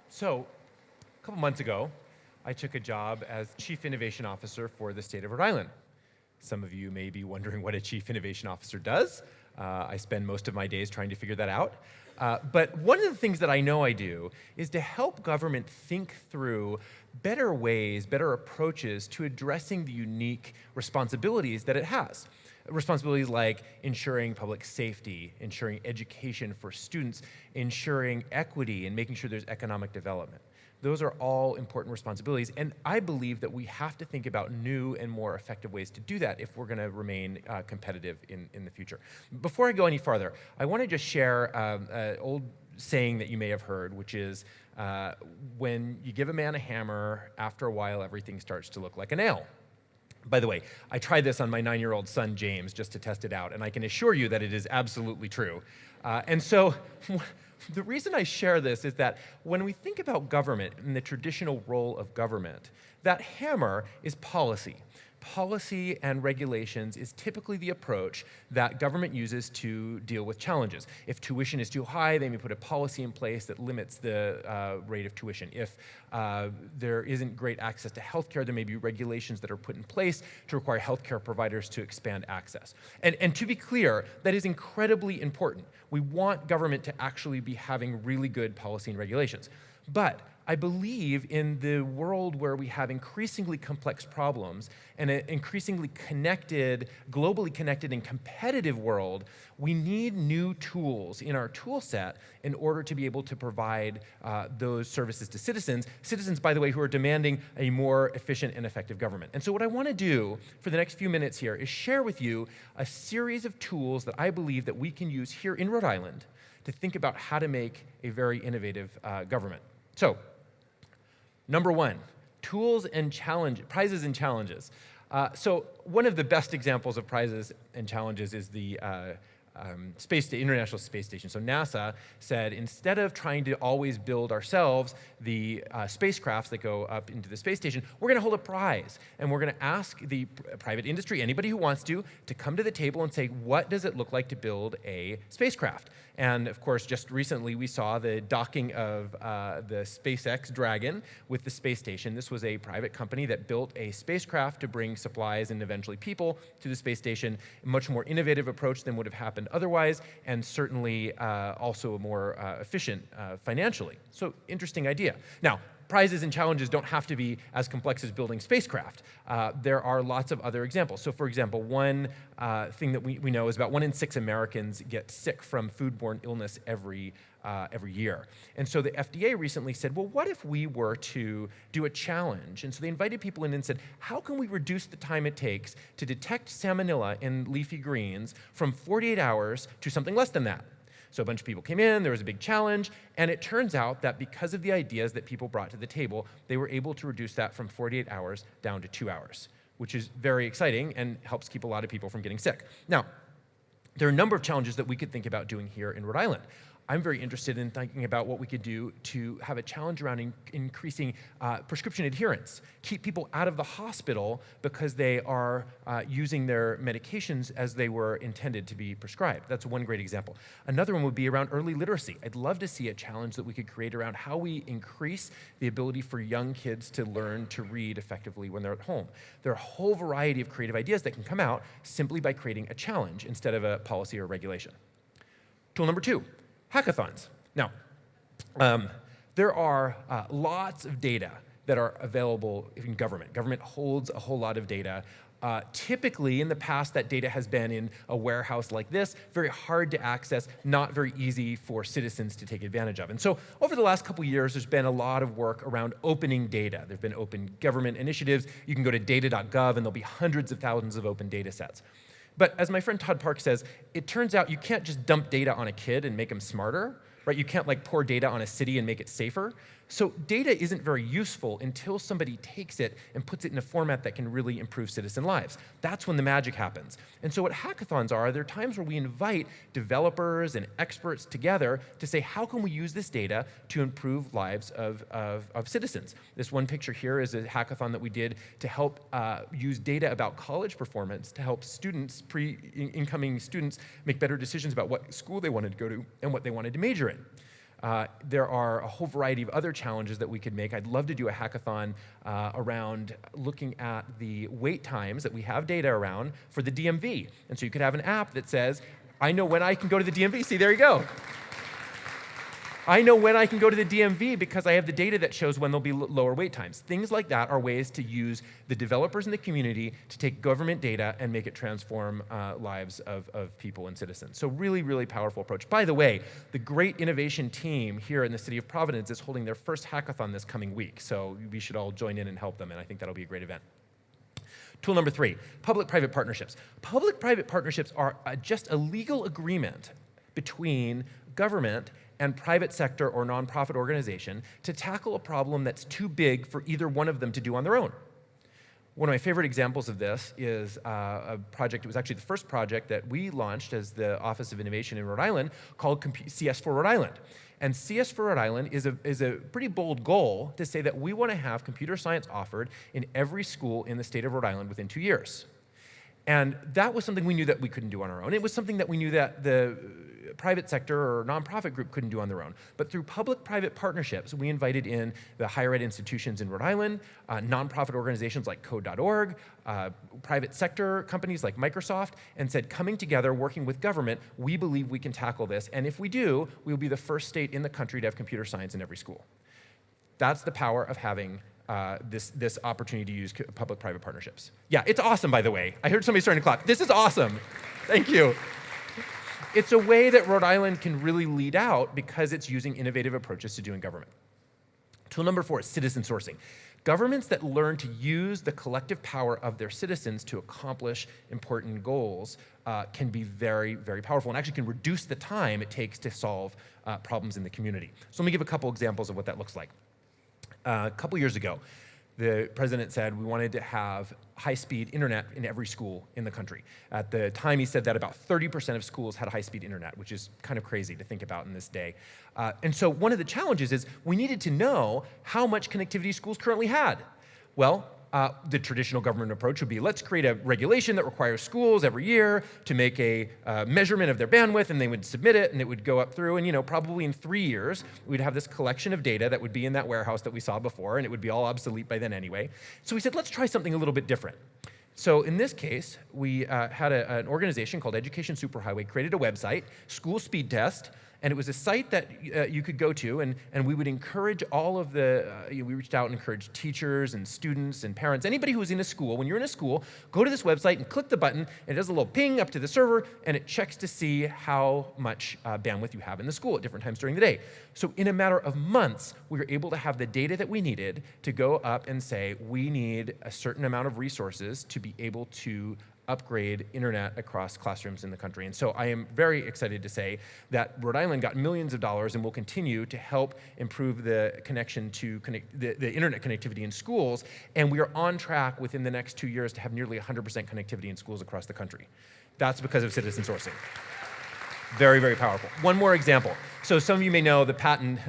So, a couple months ago, I took a job as Chief Innovation Officer for the state of Rhode Island. Some of you may be wondering what a Chief Innovation Officer does. I spend most of my days trying to figure that out. But one of the things that I know I do is to help government think through better ways, better approaches to addressing the unique responsibilities that it has. Responsibilities like ensuring public safety, ensuring education for students, ensuring equity, and making sure there's economic development. Those are all important responsibilities, and I believe that we have to think about new and more effective ways to do that if we're going to remain competitive in the future. Before I go any farther, I want to just share an old saying that you may have heard, which is, when you give a man a hammer, after a while everything starts to look like a nail. By the way, I tried this on my 9-year-old son, James, just to test it out, and I can assure you that it is absolutely true. And so the reason I share this is that when we think about government and the traditional role of government, that hammer is policy. Policy and regulations is typically the approach that government uses to deal with challenges. If tuition is too high, they may put a policy in place that limits the rate of tuition. If there isn't great access to healthcare, there may be regulations that are put in place to require healthcare providers to expand access. And to be clear, that is incredibly important. We want government to actually be having really good policy and regulations. But I believe in the world where we have increasingly complex problems and an increasingly connected, globally connected and competitive world, we need new tools in our tool set in order to be able to provide those services to citizens. Citizens, by the way, who are demanding a more efficient and effective government. And so what I want to do for the next few minutes here is share with you a series of tools that I believe that we can use here in Rhode Island to think about how to make a very innovative government. So, number one, tools and prizes and challenges. So one of the best examples of prizes and challenges is the International Space Station. So NASA said, instead of trying to always build ourselves the spacecrafts that go up into the space station, we're going to hold a prize. And we're going to ask the private industry, anybody who wants to come to the table and say, what does it look like to build a spacecraft? And of course, just recently we saw the docking of the SpaceX Dragon with the space station. This was a private company that built a spacecraft to bring supplies and eventually people to the space station. A much more innovative approach than would have happened otherwise, and certainly also more efficient financially. So interesting idea. Now, prizes and challenges don't have to be as complex as building spacecraft. There are lots of other examples. So for example, one thing that we know is about 1 in 6 Americans get sick from foodborne illness every year. And so the FDA recently said, well, what if we were to do a challenge? And so they invited people in and said, how can we reduce the time it takes to detect salmonella in leafy greens from 48 hours to something less than that? So a bunch of people came in, there was a big challenge, and it turns out that because of the ideas that people brought to the table, they were able to reduce that from 48 hours down to 2 hours, which is very exciting and helps keep a lot of people from getting sick. Now, there are a number of challenges that we could think about doing here in Rhode Island. I'm very interested in thinking about what we could do to have a challenge around increasing prescription adherence. Keep people out of the hospital because they are using their medications as they were intended to be prescribed. That's one great example. Another one would be around early literacy. I'd love to see a challenge that we could create around how we increase the ability for young kids to learn to read effectively when they're at home. There are a whole variety of creative ideas that can come out simply by creating a challenge instead of a policy or regulation. Tool number 2. Hackathons. Now, there are lots of data that are available in government. Government holds a whole lot of data. Typically, in the past, that data has been in a warehouse like this, very hard to access, not very easy for citizens to take advantage of. And so over the last couple years, there's been a lot of work around opening data. There have been open government initiatives. You can go to data.gov, and there'll be hundreds of thousands of open data sets. But as my friend Todd Park says, it turns out you can't just dump data on a kid and make him smarter, right? You can't pour data on a city and make it safer. So data isn't very useful until somebody takes it and puts it in a format that can really improve citizen lives. That's when the magic happens. And so what hackathons are, there are times where we invite developers and experts together to say, how can we use this data to improve lives of citizens? This one picture here is a hackathon that we did to help use data about college performance to help students, incoming students, make better decisions about what school they wanted to go to and what they wanted to major in. There are a whole variety of other challenges that we could make. I'd love to do a hackathon around looking at the wait times that we have data around for the DMV. And so you could have an app that says, I know when I can go to the DMV. See, there you go. I know when I can go to the DMV because I have the data that shows when there'll be lower wait times. Things like that are ways to use the developers in the community to take government data and make it transform lives of people and citizens. So really, really powerful approach. By the way, the great innovation team here in the city of Providence is holding their first hackathon this coming week. So we should all join in and help them, and I think that'll be a great event. Tool number 3, public-private partnerships. Public-private partnerships are just a legal agreement between government and private sector or nonprofit organization to tackle a problem that's too big for either one of them to do on their own. One of my favorite examples of this is a project. It was actually the first project that we launched as the Office of Innovation in Rhode Island called CS for Rhode Island. And CS for Rhode Island is a pretty bold goal to say that we want to have computer science offered in every school in the state of Rhode Island within 2 years. And that was something we knew that we couldn't do on our own. It was something that we knew that the private sector or nonprofit group couldn't do on their own. But through public-private partnerships, we invited in the higher ed institutions in Rhode Island, nonprofit organizations like Code.org, private sector companies like Microsoft, and said, coming together, working with government, we believe we can tackle this. And if we do, we will be the first state in the country to have computer science in every school. That's the power of having this opportunity to use public-private partnerships. Yeah, it's awesome, by the way. I heard somebody starting to clap. This is awesome. Thank you. It's a way that Rhode Island can really lead out because it's using innovative approaches to doing government. Tool number 4 is citizen sourcing. Governments that learn to use the collective power of their citizens to accomplish important goals can be very, very powerful and actually can reduce the time it takes to solve problems in the community. So let me give a couple examples of what that looks like. A couple years ago, the president said we wanted to have high-speed internet in every school in the country. At the time he said that about 30% of schools had high-speed internet, which is kind of crazy to think about in this day. And so one of the challenges is we needed to know how much connectivity schools currently had. Well, the traditional government approach would be, let's create a regulation that requires schools every year to make a measurement of their bandwidth, and they would submit it, and it would go up through, and probably in 3 years, we'd have this collection of data that would be in that warehouse that we saw before, and it would be all obsolete by then anyway. So we said, let's try something a little bit different. So in this case, we had an organization called Education Superhighway created a website, School Speed Test, and it was a site that you could go to, and we would encourage all of the, we reached out and encouraged teachers and students and parents, anybody who was in a school, when you're in a school, go to this website and click the button, and it does a little ping up to the server, and it checks to see how much bandwidth you have in the school at different times during the day. So in a matter of months, we were able to have the data that we needed to go up and say, we need a certain amount of resources to be able to upgrade internet across classrooms in the country. And so I am very excited to say that Rhode Island got millions of dollars and will continue to help improve the connection to the internet connectivity in schools. And we are on track within the next 2 years to have nearly 100% connectivity in schools across the country. That's because of citizen sourcing. Very, very powerful. One more example. So some of you may know the patent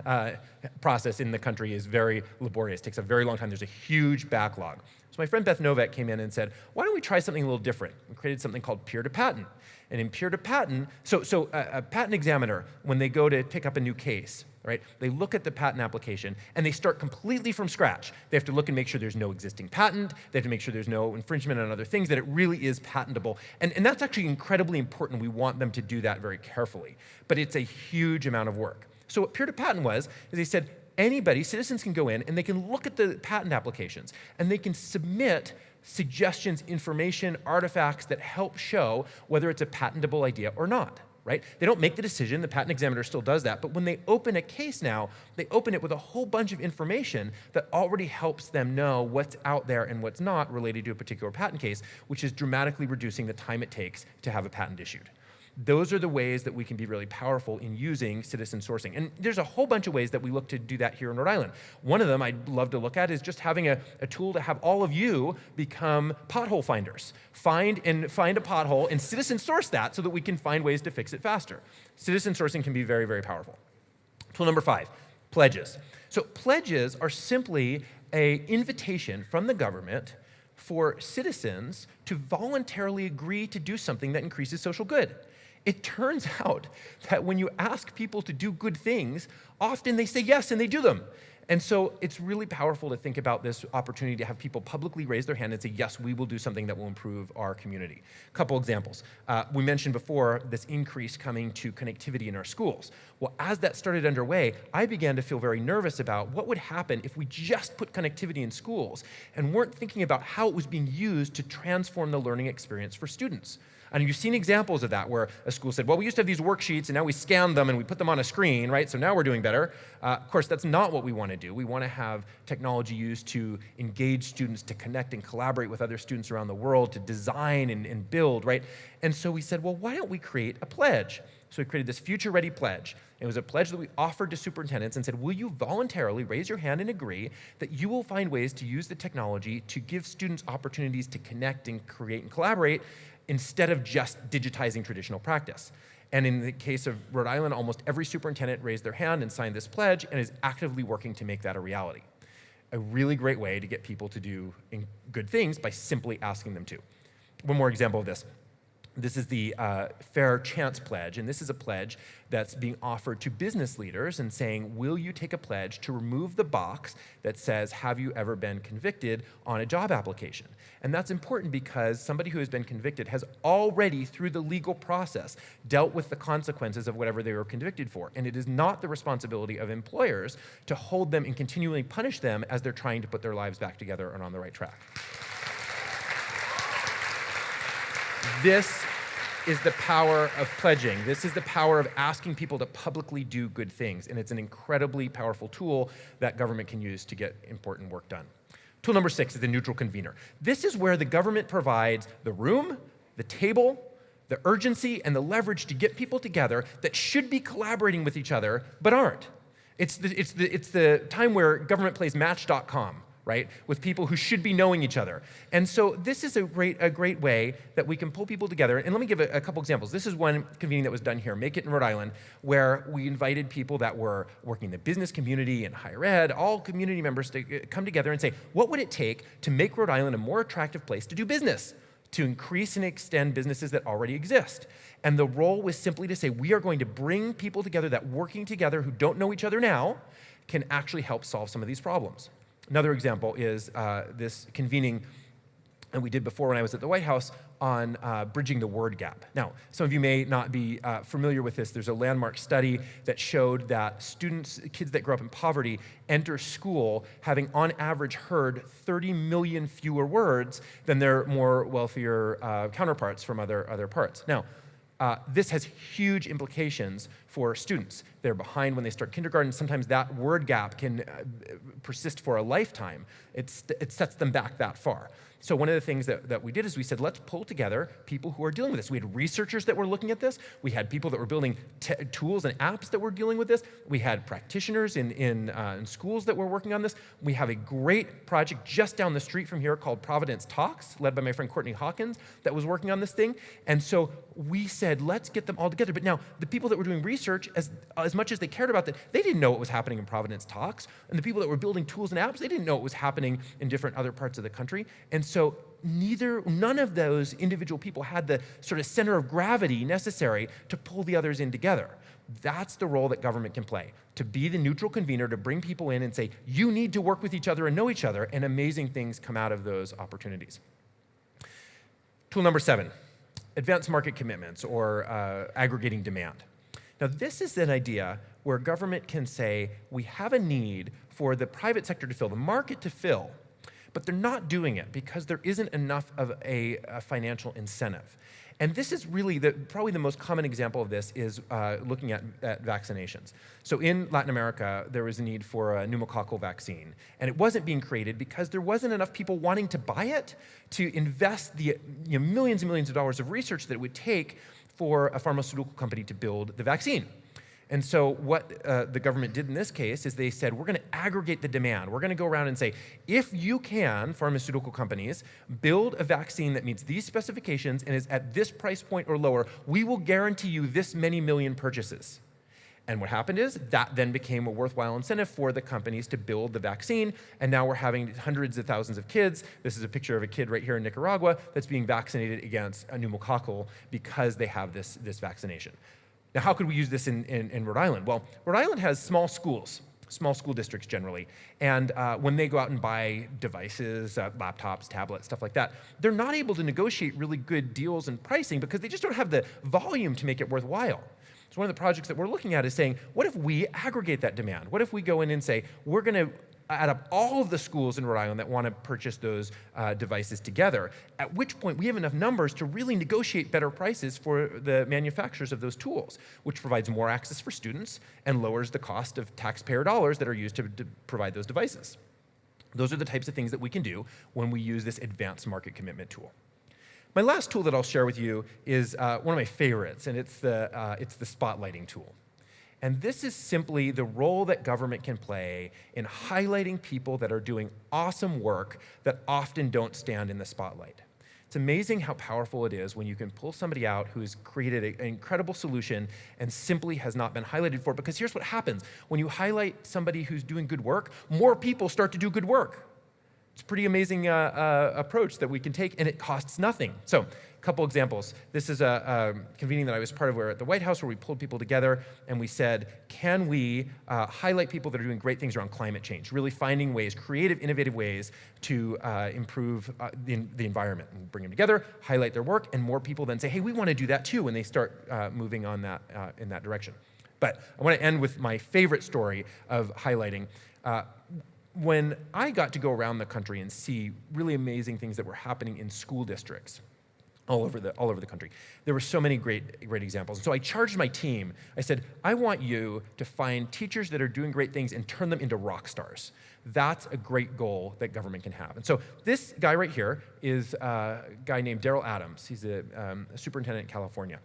process in the country is very laborious. It takes a very long time. There's a huge backlog. So my friend Beth Novak came in and said, why don't we try something a little different? We created something called peer-to-patent. And in peer-to-patent, so a patent examiner, when they go to pick up a new case, right, they look at the patent application and they start completely from scratch. They have to look and make sure there's no existing patent. They have to make sure there's no infringement on other things, that it really is patentable. And that's actually incredibly important. We want them to do that very carefully. But it's a huge amount of work. So what peer-to-patent was, is they said, anybody, citizens can go in and they can look at the patent applications and they can submit suggestions, information, artifacts that help show whether it's a patentable idea or not, right? They don't make the decision, the patent examiner still does that, but when they open a case now, they open it with a whole bunch of information that already helps them know what's out there and what's not related to a particular patent case, which is dramatically reducing the time it takes to have a patent issued. Those are the ways that we can be really powerful in using citizen sourcing. And there's a whole bunch of ways that we look to do that here in Rhode Island. One of them I'd love to look at is just having a tool to have all of you become pothole finders. Find a pothole and citizen source that so that we can find ways to fix it faster. Citizen sourcing can be very, very powerful. Tool number 5, pledges. So pledges are simply an invitation from the government for citizens to voluntarily agree to do something that increases social good. It turns out that when you ask people to do good things, often they say yes and they do them. And so it's really powerful to think about this opportunity to have people publicly raise their hand and say, yes, we will do something that will improve our community. A couple examples. We mentioned before this increase coming to connectivity in our schools. Well, as that started underway, I began to feel very nervous about what would happen if we just put connectivity in schools and weren't thinking about how it was being used to transform the learning experience for students. And you've seen examples of that where a school said, well, we used to have these worksheets and now we scan them and we put them on a screen, right? So now we're doing better. Of course, that's not what we want to do. We want to have technology used to engage students, to connect and collaborate with other students around the world, to design and build, right? And so we said, well, why don't we create a pledge? So we created this Future Ready Pledge. It was a pledge that we offered to superintendents and said, will you voluntarily raise your hand and agree that you will find ways to use the technology to give students opportunities to connect and create and collaborate instead of just digitizing traditional practice. And in the case of Rhode Island, almost every superintendent raised their hand and signed this pledge and is actively working to make that a reality. A really great way to get people to do good things by simply asking them to. One more example of this. This is the Fair Chance Pledge, and this is a pledge that's being offered to business leaders and saying, will you take a pledge to remove the box that says, have you ever been convicted on a job application? And that's important because somebody who has been convicted has already, through the legal process, dealt with the consequences of whatever they were convicted for. And it is not the responsibility of employers to hold them and continually punish them as they're trying to put their lives back together and on the right track. This is the power of pledging. This is the power of asking people to publicly do good things. And it's an incredibly powerful tool that government can use to get important work done. Tool number 6 is the neutral convener. This is where the government provides the room, the table, the urgency, and the leverage to get people together that should be collaborating with each other, but aren't. It's the time where government plays Match.com, right, with people who should be knowing each other. And so this is a great way that we can pull people together. And let me give a couple examples. This is one convening that was done here, Make It in Rhode Island, where we invited people that were working in the business community and higher ed, all community members to come together and say, what would it take to make Rhode Island a more attractive place to do business, to increase and extend businesses that already exist? And the role was simply to say, we are going to bring people together that working together who don't know each other now can actually help solve some of these problems. Another example is this convening that we did before when I was at the White House on bridging the word gap. Now, some of you may not be familiar with this. There's a landmark study that showed that kids that grow up in poverty, enter school having on average heard 30 million fewer words than their more wealthier counterparts from other parts. Now, this has huge implications for students. They're behind when they start kindergarten. Sometimes that word gap can persist for a lifetime. It sets them back that far. So one of the things that we did is we said, let's pull together people who are dealing with this. We had researchers that were looking at this. We had people that were building tools and apps that were dealing with this. We had practitioners in schools that were working on this. We have a great project just down the street from here called Providence Talks, led by my friend Courtney Hawkins, that was working on this thing. And so we said, let's get them all together. But now, the people that were doing research, as much as they cared about that, they didn't know what was happening in Providence Talks. And the people that were building tools and apps, they didn't know what was happening in different other parts of the country. And so none of those individual people had the sort of center of gravity necessary to pull the others in together. That's the role that government can play, to be the neutral convener, to bring people in and say, you need to work with each other and know each other, and amazing things come out of those opportunities. Tool number 7, advanced market commitments, or aggregating demand. Now, this is an idea where government can say, we have a need for the private sector to fill, the market to fill, but they're not doing it because there isn't enough of a financial incentive. And this is really probably the most common example of this is looking at vaccinations. So in Latin America, there was a need for a pneumococcal vaccine. And it wasn't being created because there wasn't enough people wanting to buy it to invest the millions and millions of dollars of research that it would take for a pharmaceutical company to build the vaccine. And so what the government did in this case is they said, we're going to aggregate the demand. We're going to go around and say, if you can, pharmaceutical companies, build a vaccine that meets these specifications and is at this price point or lower, we will guarantee you this many million purchases. And what happened is that then became a worthwhile incentive for the companies to build the vaccine. And now we're having hundreds of thousands of kids. This is a picture of a kid right here in Nicaragua that's being vaccinated against a pneumococcal because they have this vaccination. Now, how could we use this in Rhode Island? Well, Rhode Island has small schools, small school districts generally. And when they go out and buy devices, laptops, tablets, stuff like that, they're not able to negotiate really good deals and pricing because they just don't have the volume to make it worthwhile. So one of the projects that we're looking at is saying, what if we aggregate that demand? What if we go in and say, we're going to add up all of the schools in Rhode Island that want to purchase those devices together, at which point we have enough numbers to really negotiate better prices for the manufacturers of those tools, which provides more access for students and lowers the cost of taxpayer dollars that are used to provide those devices. Those are the types of things that we can do when we use this advanced market commitment tool. My last tool that I'll share with you is one of my favorites, and it's the spotlighting tool. And this is simply the role that government can play in highlighting people that are doing awesome work that often don't stand in the spotlight. It's amazing how powerful it is when you can pull somebody out who's created an incredible solution and simply has not been highlighted for it. Because here's what happens. When you highlight somebody who's doing good work, more people start to do good work. It's a pretty amazing approach that we can take, and it costs nothing. So, a couple examples. This is a convening that I was part of where at the White House where we pulled people together and we said, can we highlight people that are doing great things around climate change, really finding ways, creative, innovative ways to improve the environment and bring them together, highlight their work, and more people then say, hey, we want to do that too, when they start moving on that in that direction. But I want to end with my favorite story of highlighting. When I got to go around the country and see really amazing things that were happening in school districts all over the country, there were so many great examples. And so I charged my team. I said, I want you to find teachers that are doing great things and turn them into rock stars. That's a great goal that government can have. And so this guy right here is a guy named Daryl Adams. He's a superintendent in California.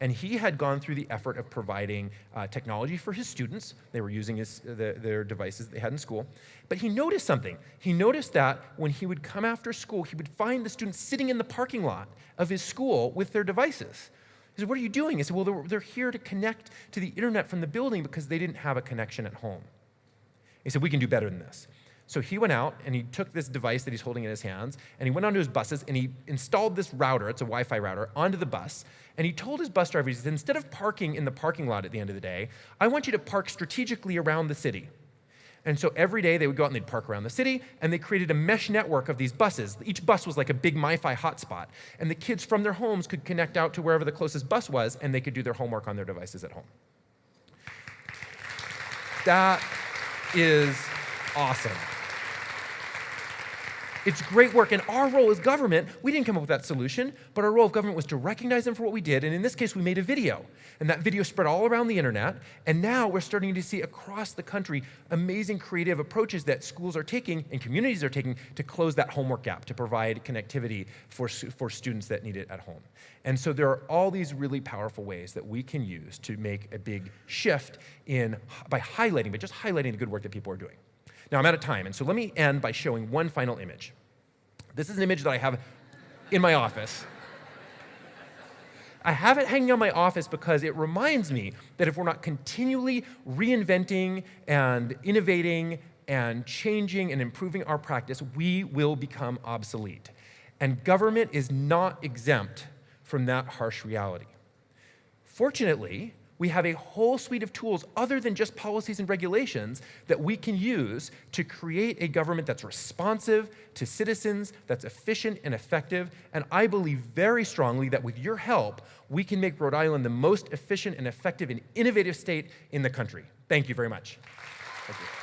And he had gone through the effort of providing technology for his students. They were using their devices that they had in school. But he noticed something. He noticed that when he would come after school, he would find the students sitting in the parking lot of his school with their devices. He said, what are you doing? He said, well, they're here to connect to the internet from the building because they didn't have a connection at home. He said, we can do better than this. So he went out and he took this device that he's holding in his hands and he went onto his buses and he installed this router, it's a Wi-Fi router, onto the bus. And he told his bus drivers, he said, instead of parking in the parking lot at the end of the day, I want you to park strategically around the city. And so every day they would go out and they'd park around the city and they created a mesh network of these buses. Each bus was like a big MiFi hotspot. And the kids from their homes could connect out to wherever the closest bus was and they could do their homework on their devices at home. That is awesome. It's great work, and our role as government, we didn't come up with that solution, but our role of government was to recognize them for what we did, and in this case, we made a video. And that video spread all around the internet, and now we're starting to see across the country amazing creative approaches that schools are taking and communities are taking to close that homework gap, to provide connectivity for students that need it at home. And so there are all these really powerful ways that we can use to make a big shift by just highlighting the good work that people are doing. Now, I'm out of time, and so let me end by showing one final image. This is an image that I have in my office. I have it hanging on my office because it reminds me that if we're not continually reinventing and innovating and changing and improving our practice, we will become obsolete. And government is not exempt from that harsh reality. Fortunately, we have a whole suite of tools other than just policies and regulations that we can use to create a government that's responsive to citizens, that's efficient and effective. And I believe very strongly that with your help, we can make Rhode Island the most efficient and effective and innovative state in the country. Thank you very much. Thank you.